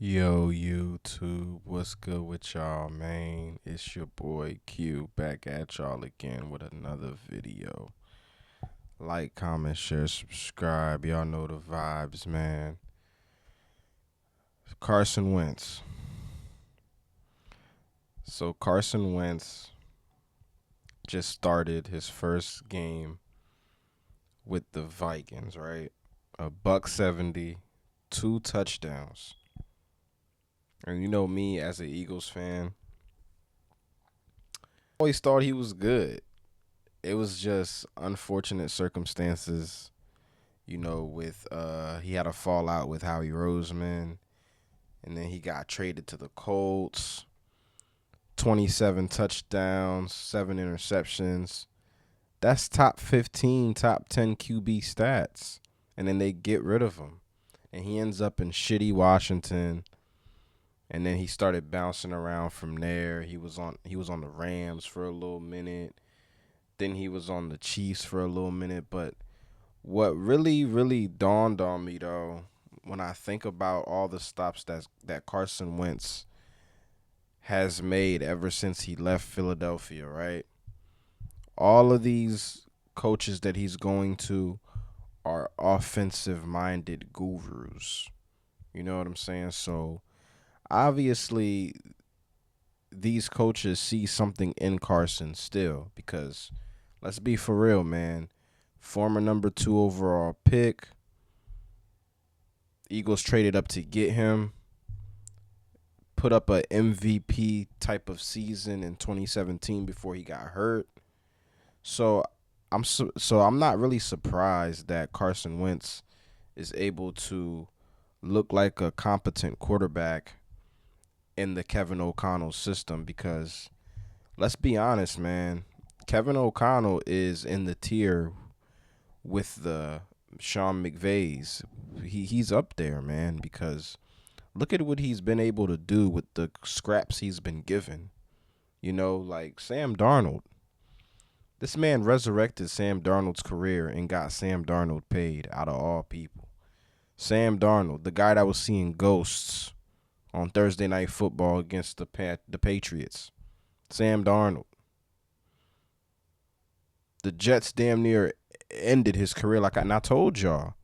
Yo, YouTube, what's good with y'all, man? It's your boy Q back at y'all again with another video. Like, comment, share, subscribe. Y'all know the vibes, man. Carson Wentz. So, Carson Wentz just started his first game with the Vikings, right? A buck 70, 2 touchdowns. And you know me as an Eagles fan, always thought he was good. It was just unfortunate circumstances, with he had a fallout with Howie Roseman, and then he got traded to the Colts. 27 touchdowns, 7 interceptions. That's top 15, top 10 QB stats. And then they get rid of him. And he ends up in shitty Washington. And then he started bouncing around from there. He was on the Rams for a little minute. Then he was on the Chiefs for a little minute, but what really, really dawned on me though, when I think about all the stops that Carson Wentz has made ever since he left Philadelphia, right? All of these coaches that he's going to are offensive minded gurus. You know what I'm saying? So obviously these coaches see something in Carson still because let's be for real, man. Former number 2 overall pick. Eagles traded up to get him. Put up a MVP type of season in 2017 before he got hurt. So I'm not really surprised that Carson Wentz is able to look like a competent quarterback in the Kevin O'Connell system because let's be honest, man. Kevin O'Connell is in the tier with the Sean McVays. He's up there, man, because look at what he's been able to do with the scraps he's been given. Like Sam Darnold. This man resurrected Sam Darnold's career and got Sam Darnold paid out of all people. Sam Darnold, the guy that was seeing ghosts on Thursday Night Football against the Patriots. Sam Darnold. The Jets damn near ended his career and I told y'all.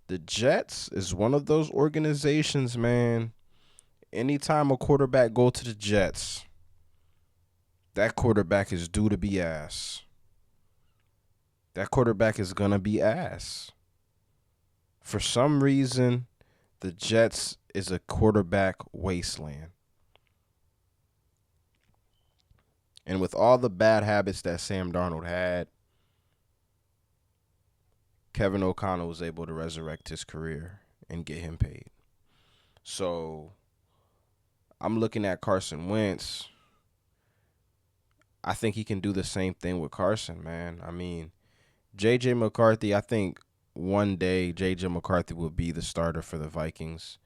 The Jets is one of those organizations, man. Anytime a quarterback go to the Jets, that quarterback is due to be ass. That quarterback is gonna be ass. For some reason, the Jets is a quarterback wasteland. And with all the bad habits that Sam Darnold had, Kevin O'Connell was able to resurrect his career and get him paid. So I'm looking at Carson Wentz. I think he can do the same thing with Carson, man. I mean, J.J. McCarthy, I think one day J.J. McCarthy will be the starter for the Vikings.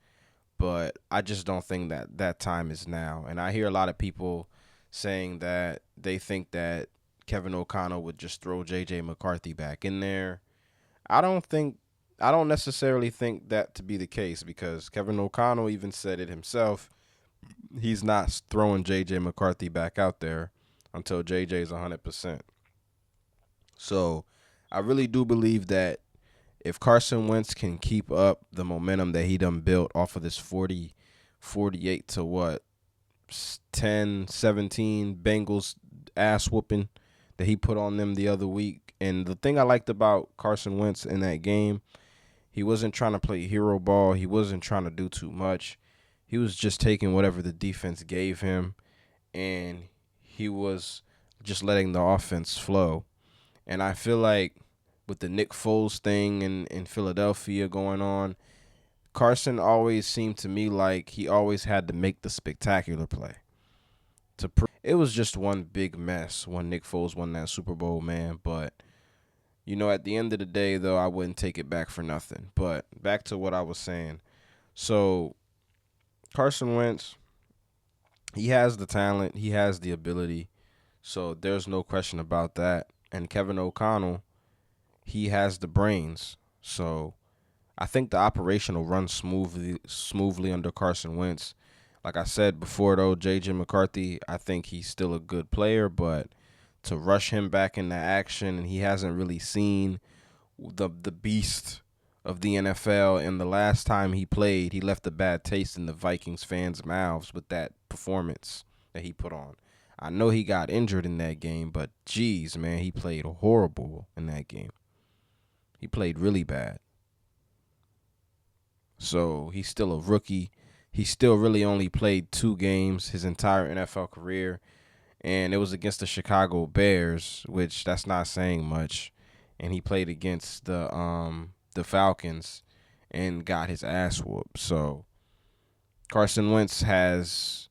But I just don't think that time is now. And I hear a lot of people saying that they think that Kevin O'Connell would just throw J.J. McCarthy back in there. I don't necessarily think that to be the case because Kevin O'Connell even said it himself. He's not throwing J.J. McCarthy back out there until J.J. is 100%. So I really do believe that if Carson Wentz can keep up the momentum that he done built off of this 48 to what, 10, 17 Bengals ass whooping that he put on them the other week. And the thing I liked about Carson Wentz in that game, he wasn't trying to play hero ball. He wasn't trying to do too much. He was just taking whatever the defense gave him, and he was just letting the offense flow. And I feel like with the Nick Foles thing in Philadelphia going on, Carson always seemed to me like he always had to make the spectacular play. It was just one big mess when Nick Foles won that Super Bowl, man. But, at the end of the day, though, I wouldn't take it back for nothing. But back to what I was saying. So, Carson Wentz, he has the talent. He has the ability. So, there's no question about that. And Kevin O'Connell, he has the brains. So I think the operation will run smoothly under Carson Wentz. Like I said before, though, J.J. McCarthy, I think he's still a good player, but to rush him back into action, and he hasn't really seen the beast of the NFL. And the last time he played, he left a bad taste in the Vikings fans' mouths with that performance that he put on. I know he got injured in that game, but geez, man, he played horrible in that game. He played really bad. So he's still a rookie. He still really only played 2 games his entire NFL career, and it was against the Chicago Bears, which that's not saying much. And he played against the Falcons and got his ass whooped. So Carson Wentz has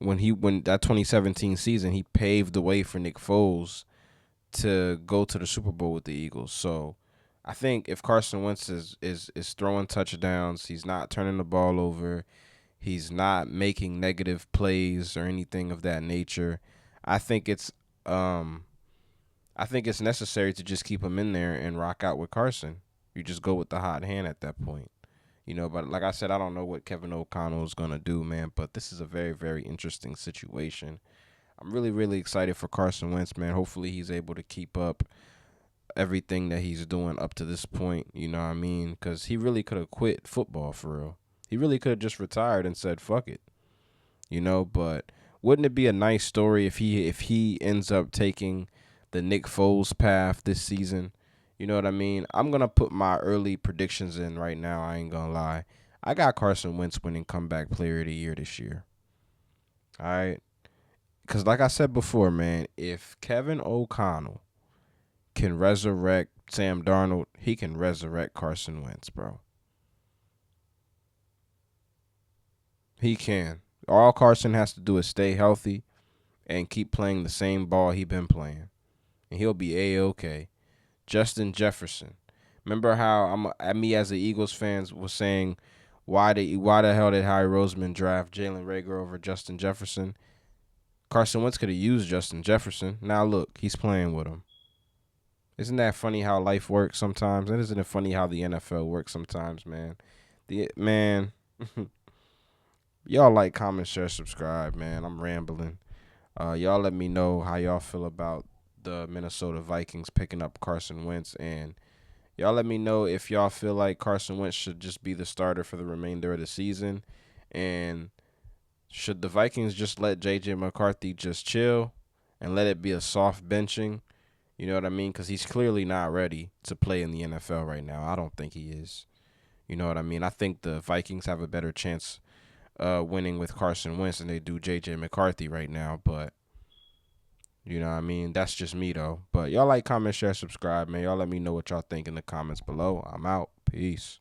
when that 2017 season, he paved the way for Nick Foles to go to the Super Bowl with the Eagles. So I think if Carson Wentz is throwing touchdowns, he's not turning the ball over, he's not making negative plays or anything of that nature. I think it's um I think it's necessary to just keep him in there and rock out with Carson. You just go with the hot hand at that point. But like I said, I don't know what Kevin O'Connell is going to do, man, but this is a very, very interesting situation. I'm really, really excited for Carson Wentz, man. Hopefully he's able to keep up everything that he's doing up to this point, you know what I mean? Because he really could have quit football for real. He really could have just retired and said, fuck it, but wouldn't it be a nice story if he ends up taking the Nick Foles path this season? You know what I mean? I'm gonna put my early predictions in right now. I ain't gonna lie. I got Carson Wentz winning comeback player of the year this year. All right, because like I said before, man, if Kevin O'Connell can resurrect Sam Darnold, he can resurrect Carson Wentz, bro. He can. All Carson has to do is stay healthy and keep playing the same ball he been playing, and he'll be a-okay. Justin Jefferson. Remember how me as a Eagles fans was saying, why the hell did Harry Roseman draft Jalen Reagor over Justin Jefferson? Carson Wentz could have used Justin Jefferson. Now look, he's playing with him. Isn't that funny how life works sometimes? And isn't it funny how the NFL works sometimes, man? The man, y'all like, comment, share, subscribe, man. I'm rambling. Y'all let me know how y'all feel about the Minnesota Vikings picking up Carson Wentz, and y'all let me know if y'all feel like Carson Wentz should just be the starter for the remainder of the season, and should the Vikings just let J.J. McCarthy just chill and let it be a soft benching? You know what I mean? Because he's clearly not ready to play in the NFL right now. I don't think he is. You know what I mean? I think the Vikings have a better chance winning with Carson Wentz than they do J.J. McCarthy right now. But, you know what I mean? That's just me, though. But y'all like, comment, share, subscribe, man. Y'all let me know what y'all think in the comments below. I'm out. Peace.